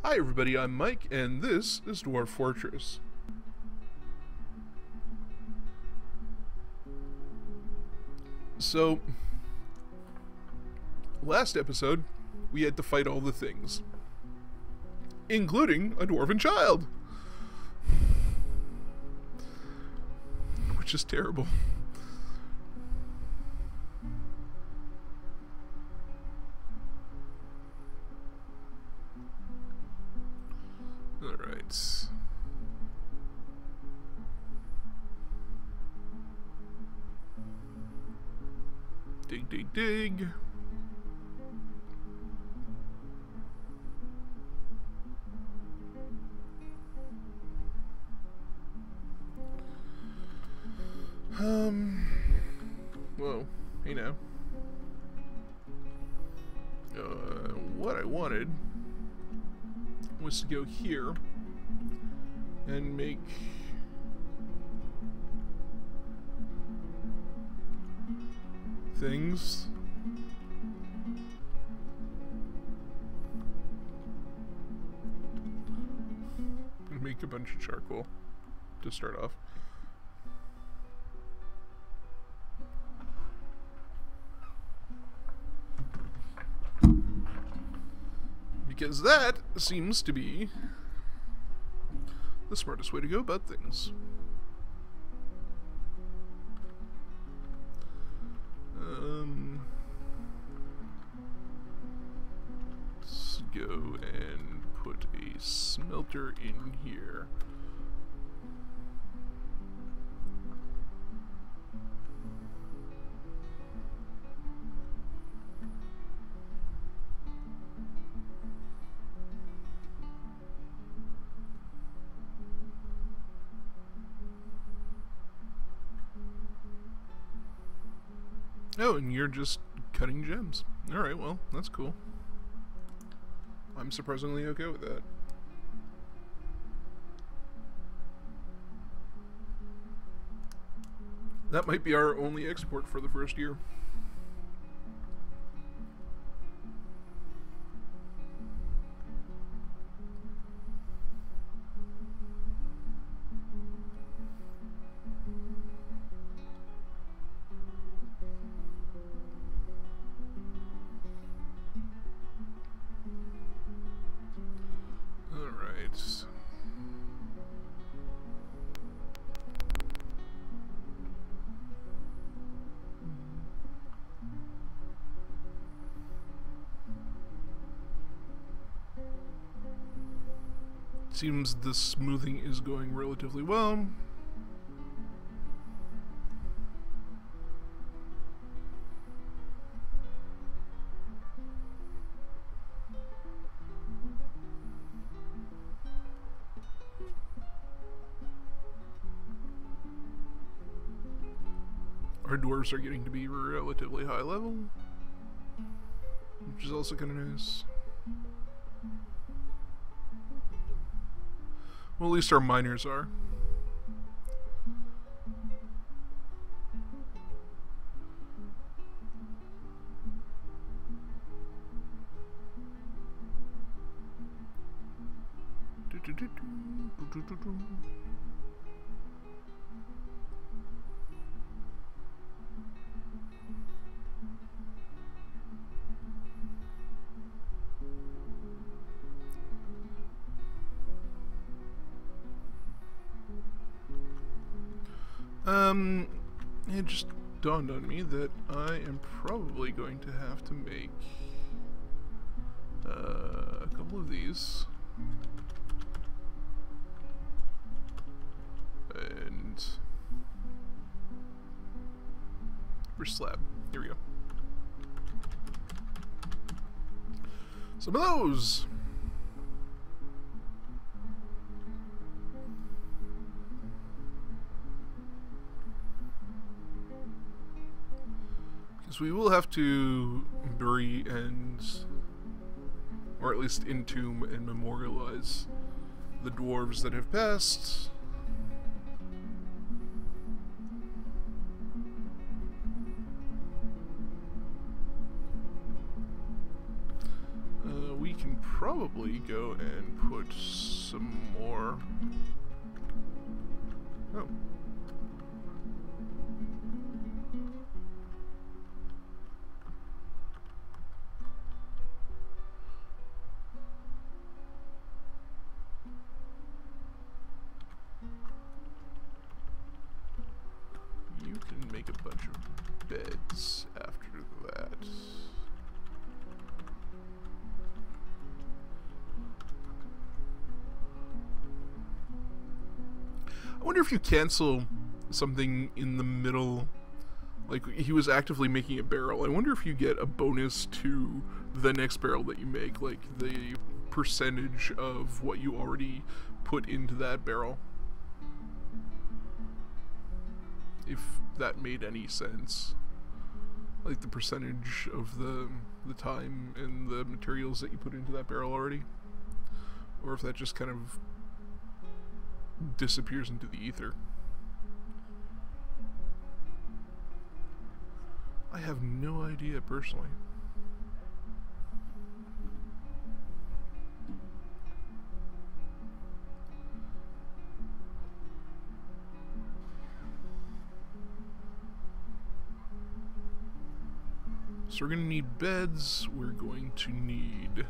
Hi everybody, I'm Mike, and this is Dwarf Fortress. So, last episode, we had to fight all the things, including a dwarven child, which is terrible. Alright. Dig, dig, dig. Whoa, hey now. What I wanted was to go here and make things. And make a bunch of charcoal to start off. Because that seems to be the smartest way to go about things. Let's go and put a smelter in here. Oh, and you're just cutting gems. Alright, well, that's cool. I'm surprisingly okay with that. That might be our only export for the first year. Seems the smoothing is going relatively well. Our dwarves are getting to be relatively high level, which is also kind of nice. Well, at least our miners are. It just dawned on me that I am probably going to have to make a couple of these. And where's slab? Here we go. Some of those! We will have to bury or at least entomb and memorialize the dwarves that have passed. We can probably go and put some more... Oh. You can make a bunch of beds after that. I wonder if you cancel something in the middle, like he was actively making a barrel. I wonder if you get a bonus to the next barrel that you make, like the percentage of what you already put into that barrel. If that made any sense. Like the percentage of the time and the materials that you put into that barrel already. Or if that just kind of disappears into the ether. I have no idea personally. So we're going to need beds, we're going to need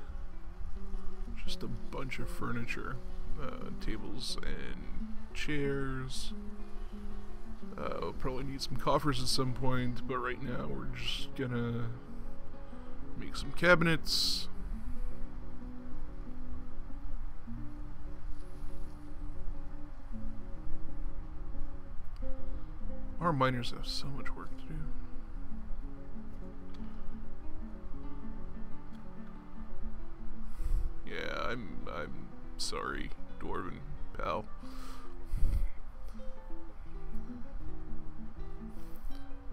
just a bunch of furniture, tables and chairs. We'll probably need some coffers at some point, but right now we're just gonna make some cabinets. Our miners have so much work to do. Yeah, I'm sorry, Dwarven pal.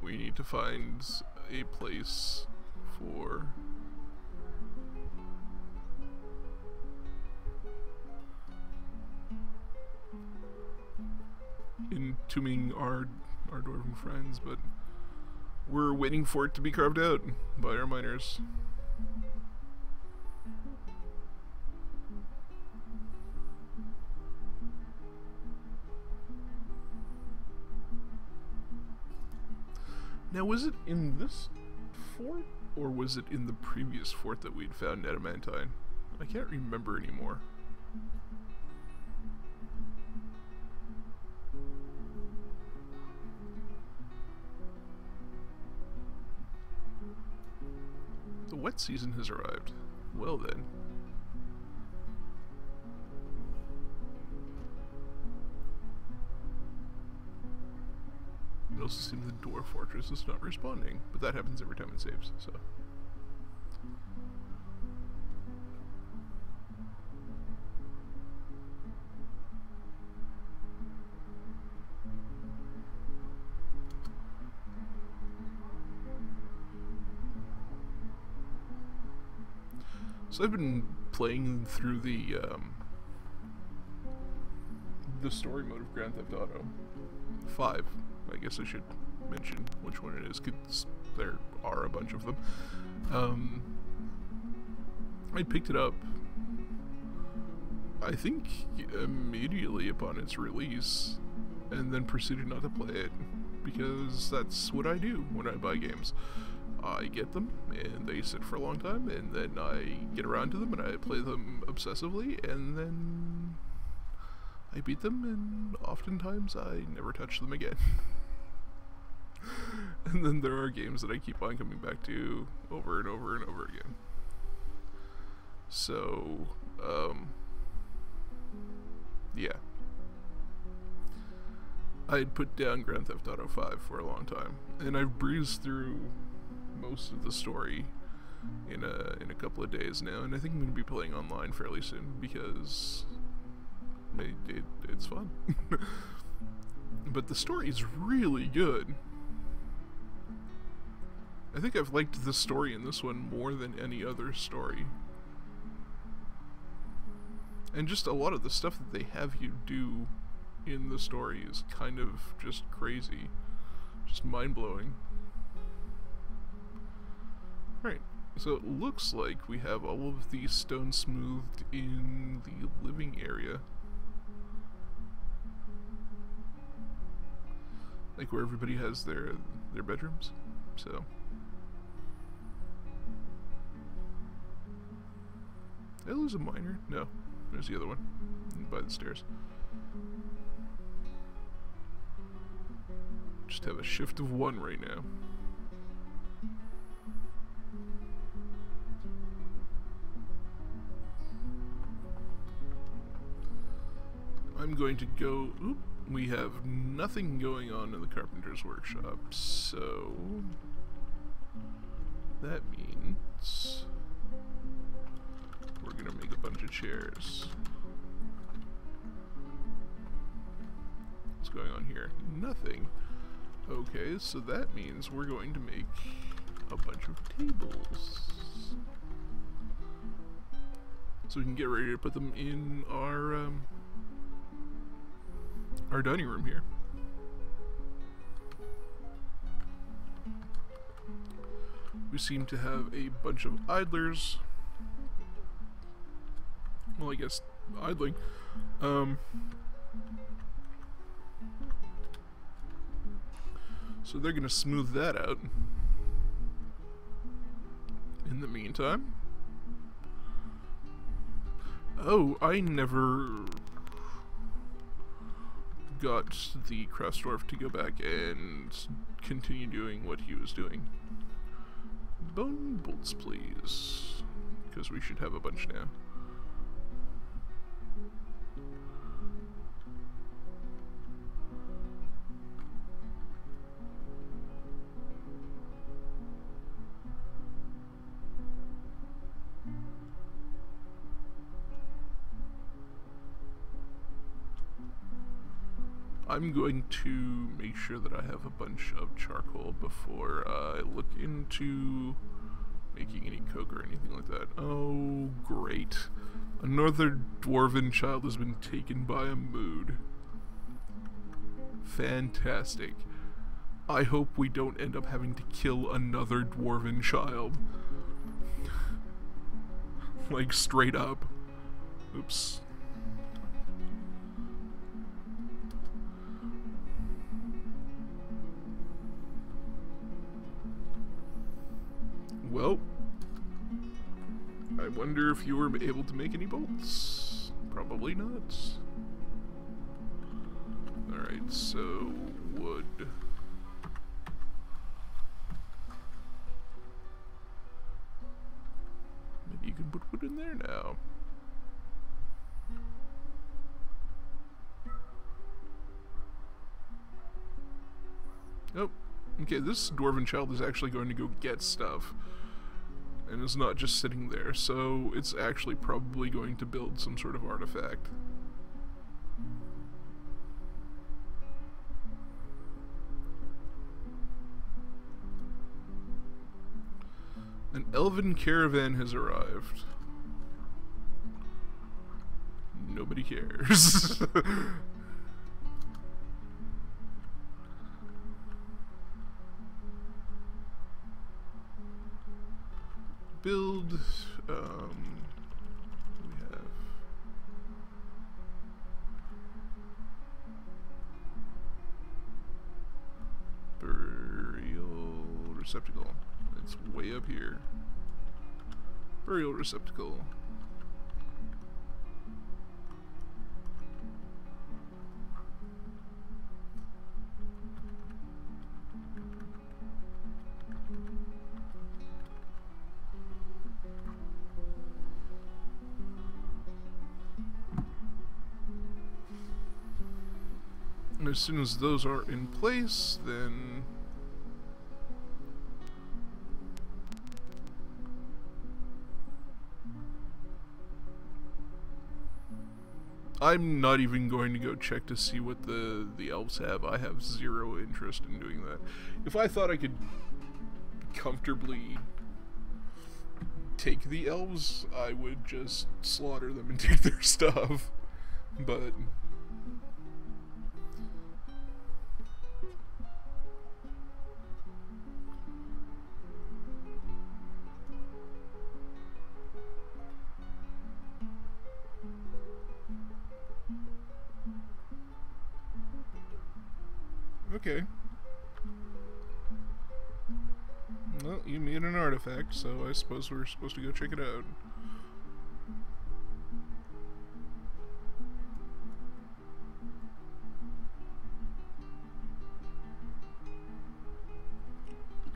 We need to find a place for entombing our Dwarven friends, but we're waiting for it to be carved out by our miners. Now, was it in this fort, or was it in the previous fort that we'd found adamantine? I can't remember anymore. The wet season has arrived. Well then. It also seems the Dwarf Fortress is not responding, but that happens every time it saves, so. So I've been playing through the story mode of Grand Theft Auto 5. I guess I should mention which one it is, because there are a bunch of them. I picked it up, I think, immediately upon its release, and then proceeded not to play it, because that's what I do when I buy games. I get them, and they sit for a long time, and then I get around to them, and I play them obsessively, and then I beat them, and oftentimes I never touch them again. And then there are games that I keep on coming back to over and over and over again. So, yeah. I'd put down Grand Theft Auto 5 for a long time, and I've breezed through most of the story in a couple of days now, and I think I'm going to be playing online fairly soon, because it's fun. But the story is really good. I think I've liked the story in this one more than any other story. And just a lot of the stuff that they have you do in the story is kind of just crazy. Just mind-blowing. Right, So it looks like we have all of the stone smoothed in the living area. Like where everybody has their bedrooms. So did I lose a miner? No. There's the other one. By the stairs. Just have a shift of 1 right now. I'm going to go... Oop, we have nothing going on in the carpenter's workshop, so... that means... we're gonna make a bunch of chairs. What's going on here? Nothing. Okay, so that means we're going to make a bunch of tables. So we can get ready to put them in our dining room here. We seem to have a bunch of idlers. Well, I guess idling. So they're gonna smooth that out. In the meantime. Oh, I never got the crafts dwarf to go back and continue doing what he was doing. Bone bolts, please. Because we should have a bunch now. I'm going to make sure that I have a bunch of charcoal before I look into making any coke or anything like that. Oh, great. Another dwarven child has been taken by a mood. Fantastic. I hope we don't end up having to kill another dwarven child. Like, straight up. Oops. Well, I wonder if you were able to make any bolts. Probably not. Alright, so wood. Maybe you can put wood in there now. Oh, okay, this dwarven child is actually going to go get stuff. And it's not just sitting there, so it's actually probably going to build some sort of artifact. An elven caravan has arrived. Nobody cares. Build, we have burial receptacle. It's way up here. Burial receptacle. And as soon as those are in place, then I'm not even going to go check to see what the elves have. I have zero interest in doing that. If I thought I could comfortably take the elves, I would just slaughter them and take their stuff. But Okay. Well, you made an artifact, so I suppose we're supposed to go check it out.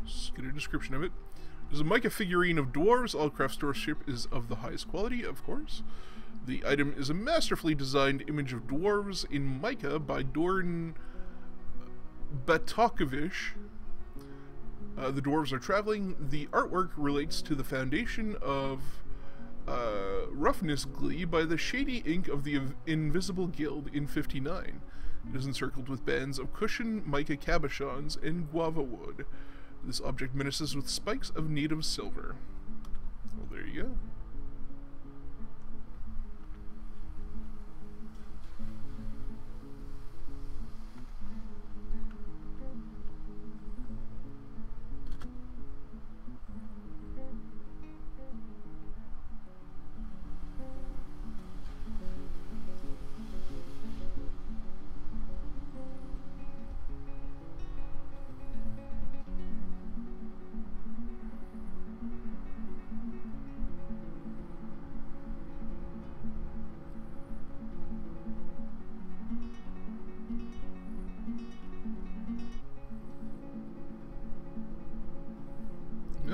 Let's get a description of it. There's a mica figurine of dwarves. All craft storemanship is of the highest quality, of course. The item is a masterfully designed image of dwarves in mica by Doran Batakovich. The dwarves are traveling. The artwork relates to the foundation of Roughness Glee by the shady ink of the Invisible Guild in 59. It is encircled with bands of cushion, mica cabochons, and guava wood. This object menaces with spikes of native silver. Well, there you go.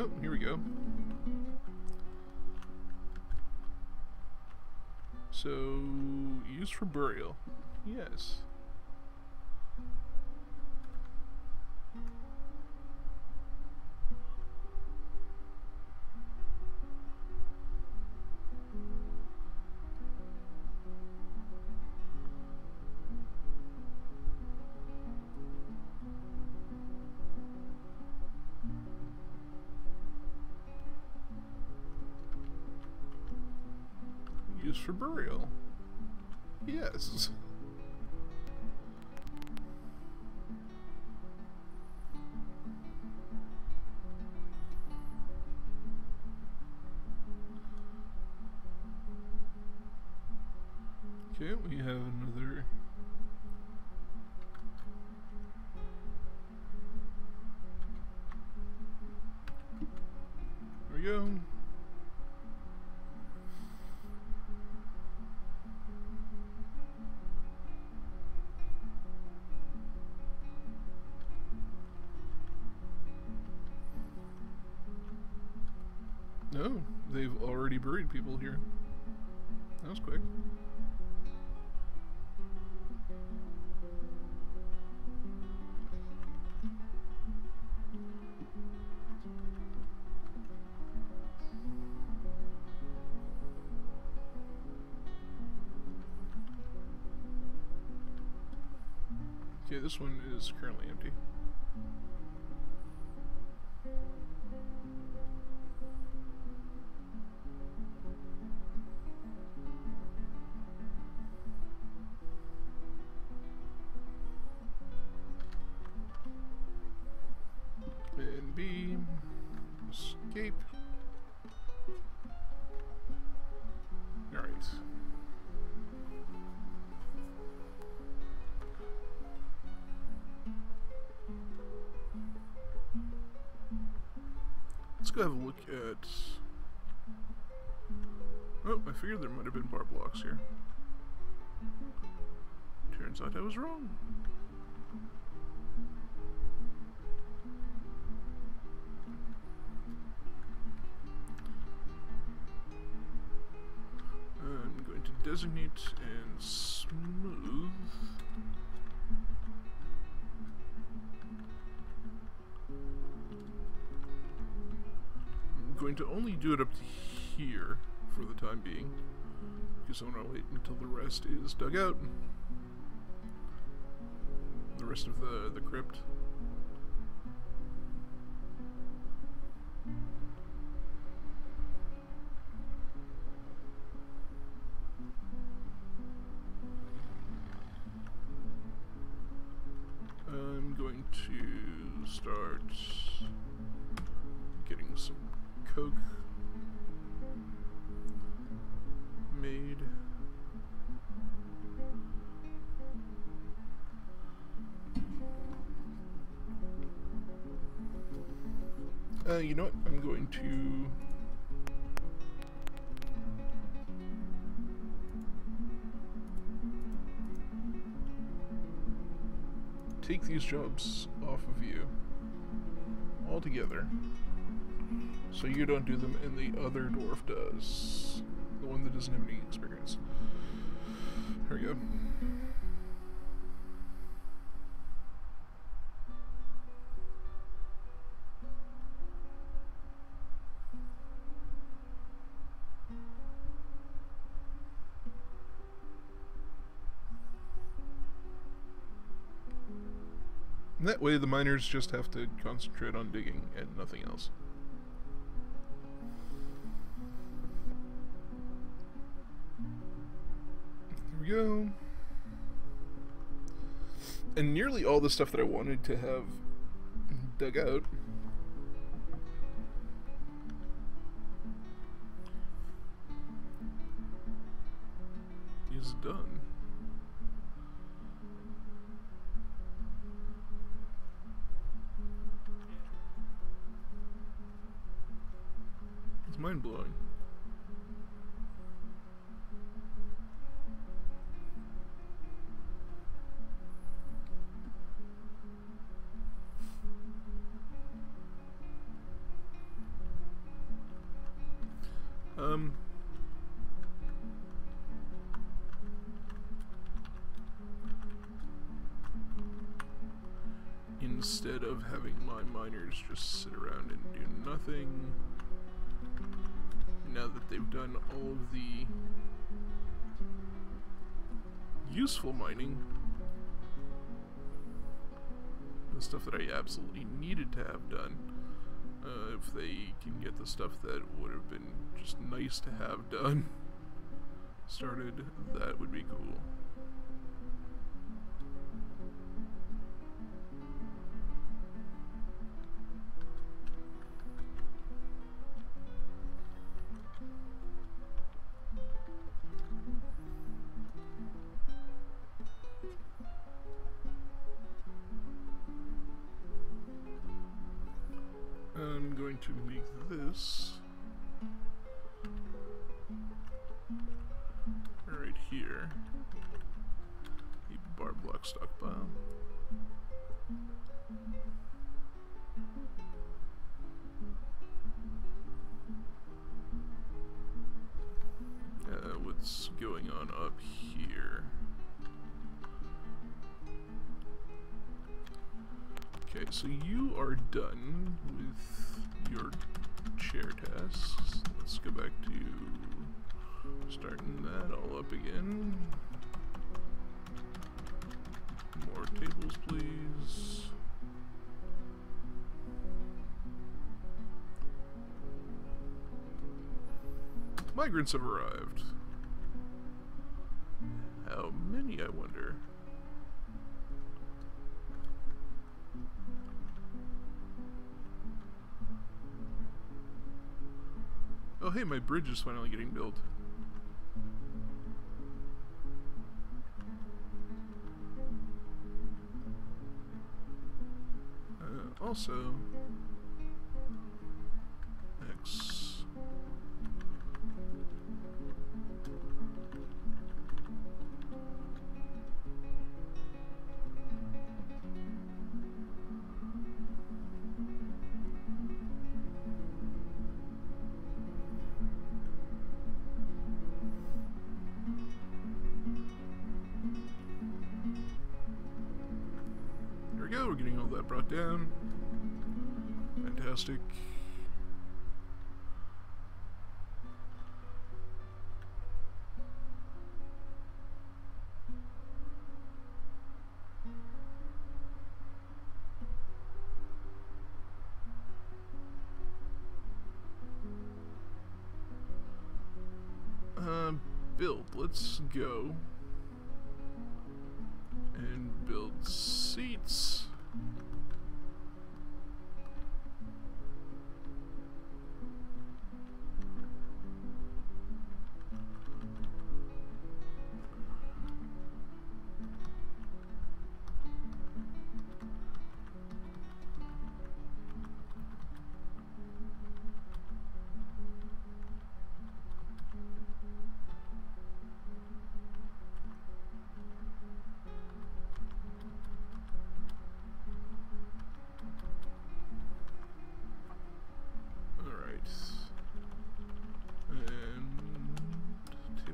Oh, here we go. So, used for burial. Yes. Used for burial. Yes. Okay, we have another. There we go. No, they've already buried people here. That was quick. Okay, this one is currently empty. And B, escape. All right. Let's go have a look at. Oh, I figured there might have been bar blocks here. Turns out I was wrong. I'm going to designate and smooth. I'm going to only do it up to here for the time being, because I want to wait until the rest is dug out. The rest of the crypt. I'm going to start getting some coke made. You know what? I'm going to... take these jobs off of you altogether, so you don't do them and the other dwarf does. The one that doesn't have any experience. Here we go. And that way the miners just have to concentrate on digging and nothing else. There we go. And nearly all the stuff that I wanted to have dug out is done. It's mind-blowing. Instead of having my miners just sit around and do nothing, now that they've done all of the useful mining, the stuff that I absolutely needed to have done, if they can get the stuff that would have been just nice to have done started, that would be cool. I'm going to make this right here a bar block stockpile. What's going on up here? Okay, so you are done with your chair tasks. Let's go back to starting that all up again. More tables, please. Migrants have arrived. How many, I wonder? Oh hey, my bridge is finally getting built. Also, X. We're getting all that brought down. Fantastic. Build. Let's go and build seats.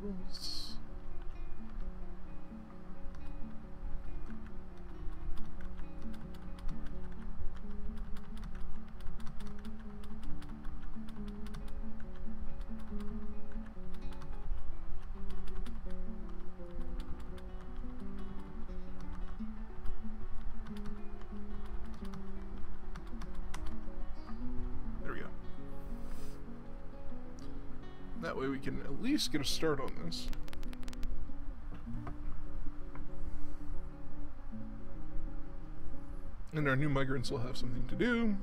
tables. That way we can at least get a start on this. And our new migrants will have something to do.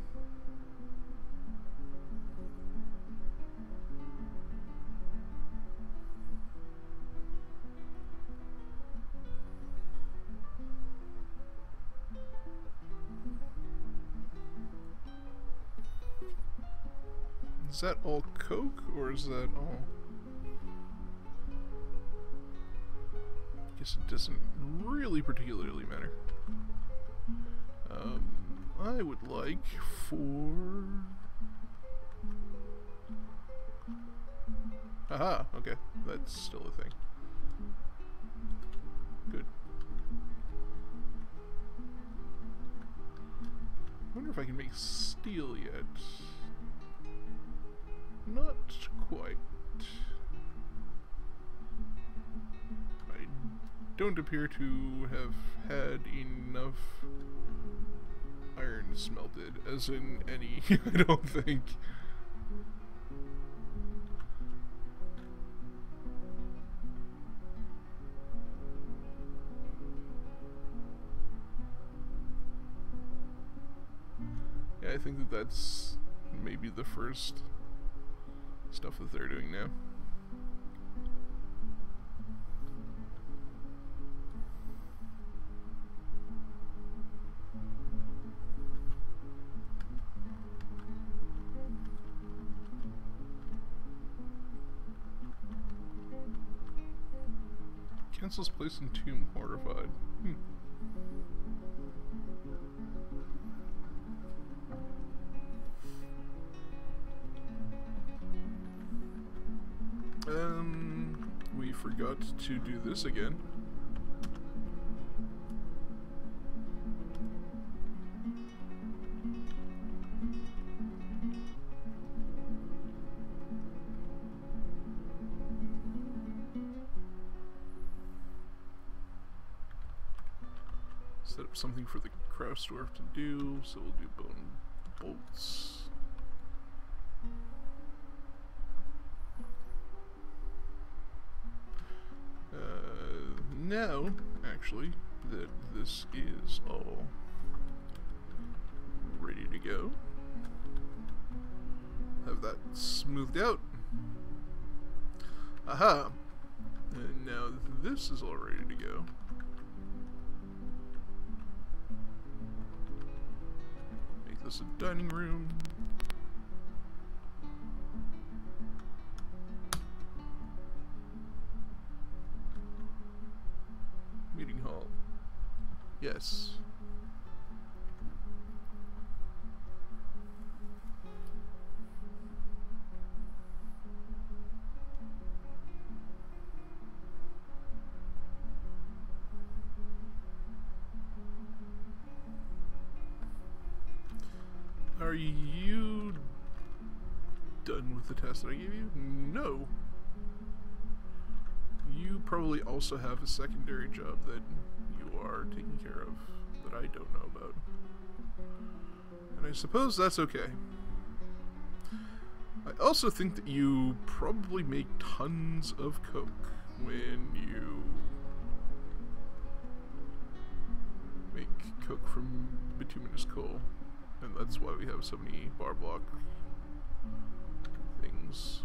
Is that all coke, or is that all... I guess it doesn't really particularly matter. I would like for... Aha, okay, that's still a thing. Good. I wonder if I can make steel yet. Not quite. I don't appear to have had enough iron smelted, as in any, I don't think. Yeah, I think that that's maybe the first stuff that they're doing now. Cancels place in tomb horrified. We forgot to do this again. Set up something for the crouch dwarf to do, so we'll do bone bolts. Now, actually, that this is all ready to go, have that smoothed out. Aha! And now this is all ready to go. Make this a dining room. Meeting hall. Yes. Are you done with the test that I gave you? No. You probably also have a secondary job that you are taking care of that I don't know about. And I suppose that's okay. I also think that you probably make tons of coke when you make coke from bituminous coal. And that's why we have so many bar block things.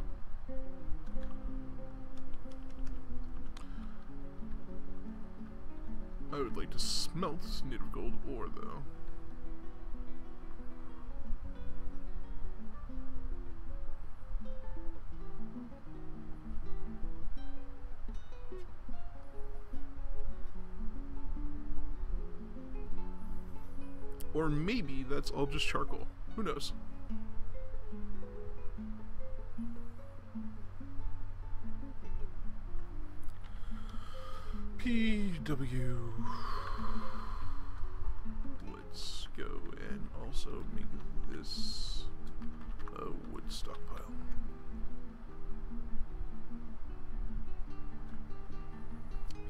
I would like to smelt native gold ore, though. Or maybe that's all just charcoal. Who knows? PW. Let's go and also make this a wood stockpile.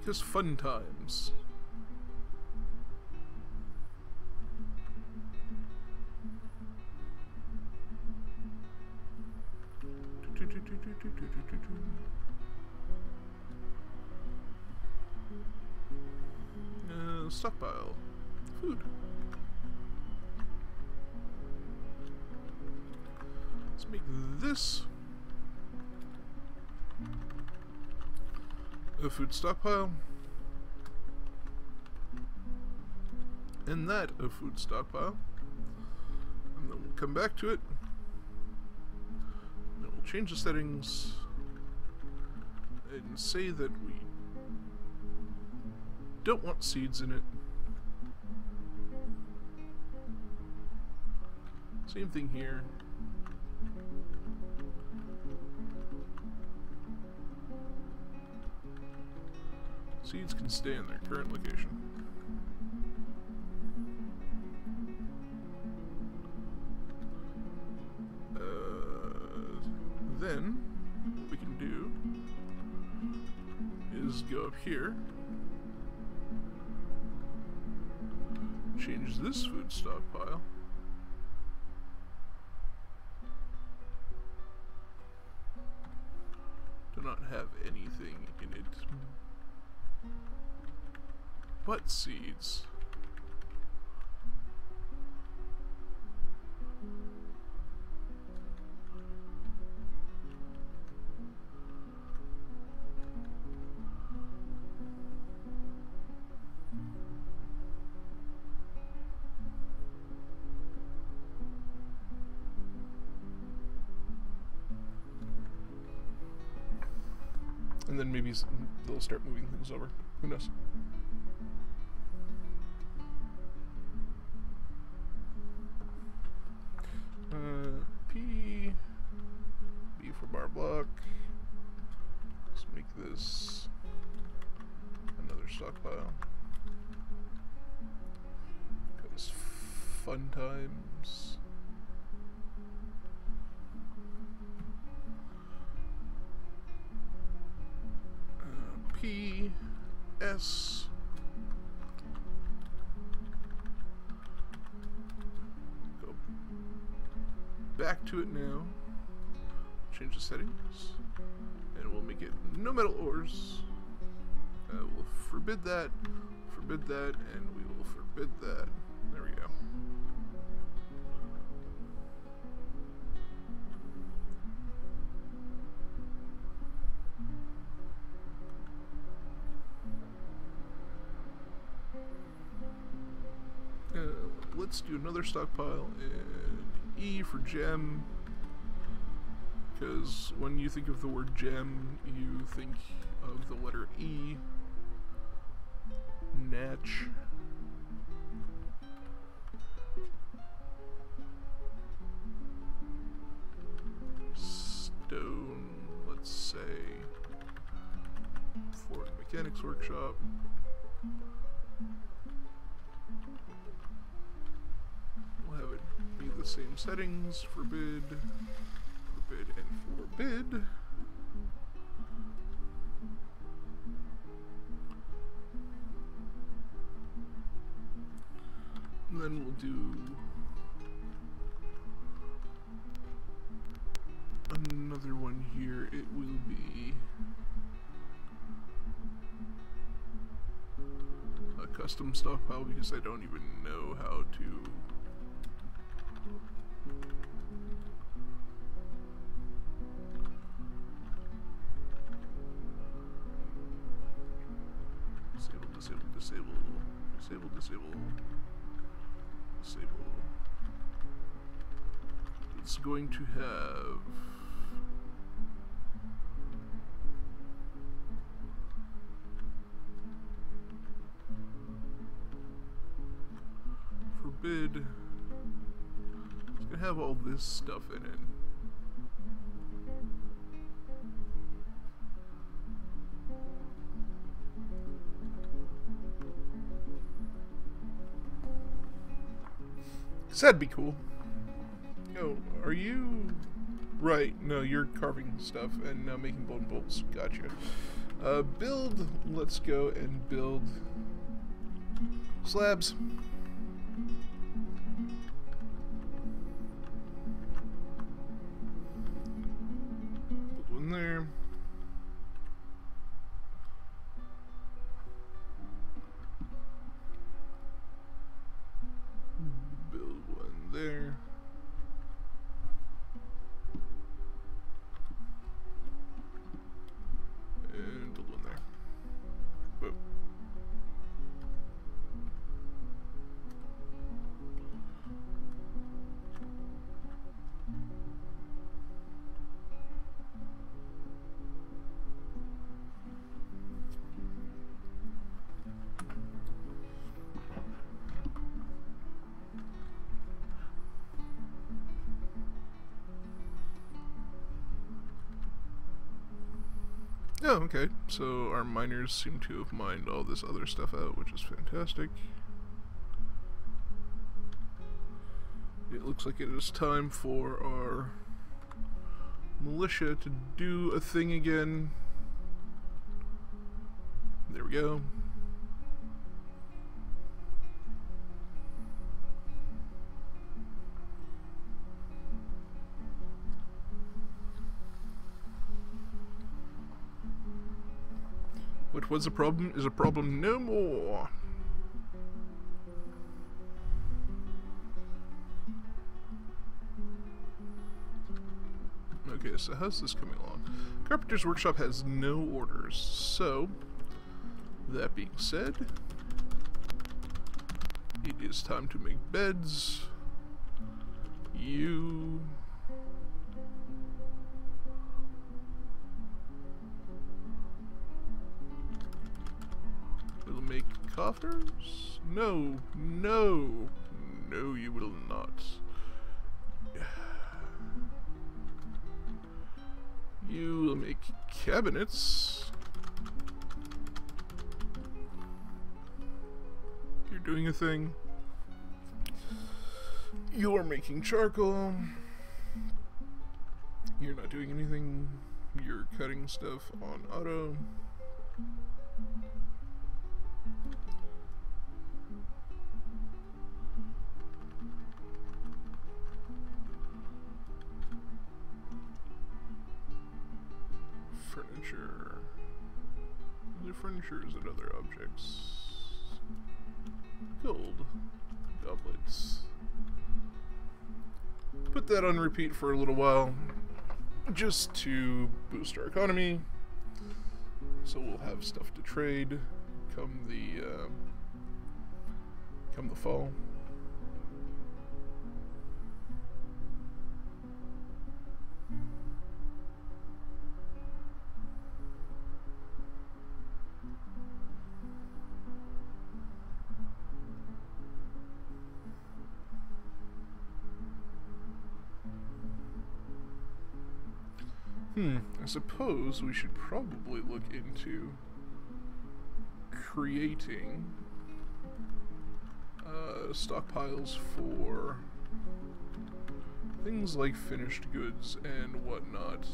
Because fun times. Stockpile. Food. Let's make this a food stockpile. And that a food stockpile. And then we'll come back to it. And we'll change the settings and say that we don't want seeds in it. Same thing here. Seeds can stay in their current location. Then what we can do is go up here, change this food stockpile to not have anything in it but seeds. And then maybe they'll start moving things over. Who knows? P, B for bar block. Let's make this another stockpile. Because fun times. P, S, go back to it now, change the settings, and we'll make it no metal ores. We'll forbid that, and we will forbid that. There we go. Let's do another stockpile, and E for gem, because when you think of the word gem, you think of the letter E. Natch. Stone, let's say, for mechanics workshop. Have it be the same settings, forbid, and forbid. And then we'll do another one here. It will be a custom stockpile because I don't even know how to disable. It's going to have forbid. It's going to have all this stuff in it. So that'd be cool. Oh, are you... Right, no, you're carving stuff and now making golden bolts. Gotcha. Build, let's go and build slabs. Build one there. Build one there. And build one there. Boom. Oh, okay. So our miners seem to have mined all this other stuff out, which is fantastic. It looks like it is time for our militia to do a thing again. There we go. What was a problem is a problem no more. Okay, so how's this coming along? Carpenter's Workshop has no orders, so that being said, it is time to make beds. You... will make coffers? No, no, no, you will not. You will make cabinets. You're doing a thing. You're making charcoal. You're not doing anything. You're cutting stuff on auto. Furniture. Other furniture is at other objects. Gold. Goblins. Put that on repeat for a little while, just to boost our economy. So we'll have stuff to trade come the fall. I suppose we should probably look into creating stockpiles for things like finished goods and whatnot.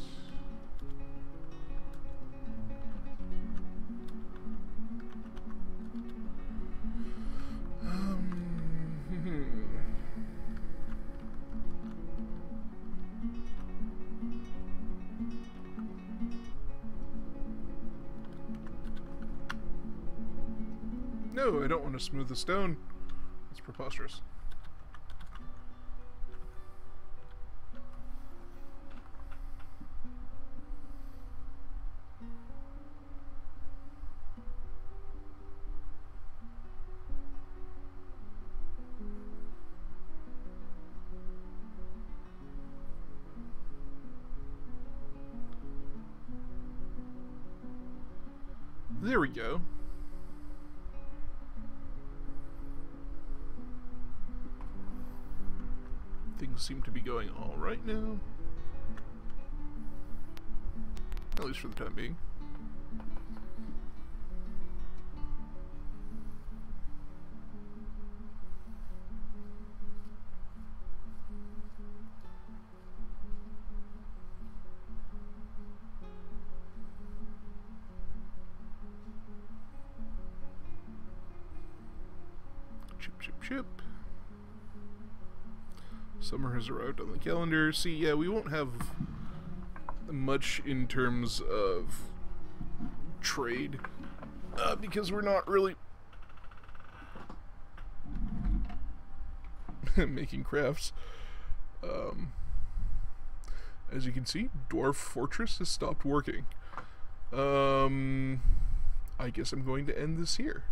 No, I don't want to smooth the stone. It's preposterous. There we go. Things seem to be going all right now. At least for the time being. ship. Summer has arrived on the calendar. See, yeah, we won't have much in terms of trade because we're not really making crafts. As you can see, Dwarf Fortress has stopped working. I guess I'm going to end this here.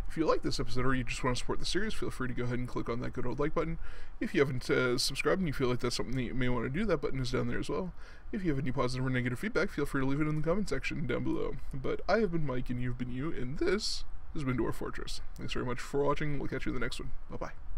If you like this episode or you just want to support the series, feel free to go ahead and click on that good old like button. If you haven't subscribed and you feel like that's something that you may want to do, that button is down there as well. If you have any positive or negative feedback, feel free to leave it in the comment section down below. But I have been Mike and you've been you, and this has been Dwarf Fortress. Thanks very much for watching. We'll catch you in the next one. Bye-bye.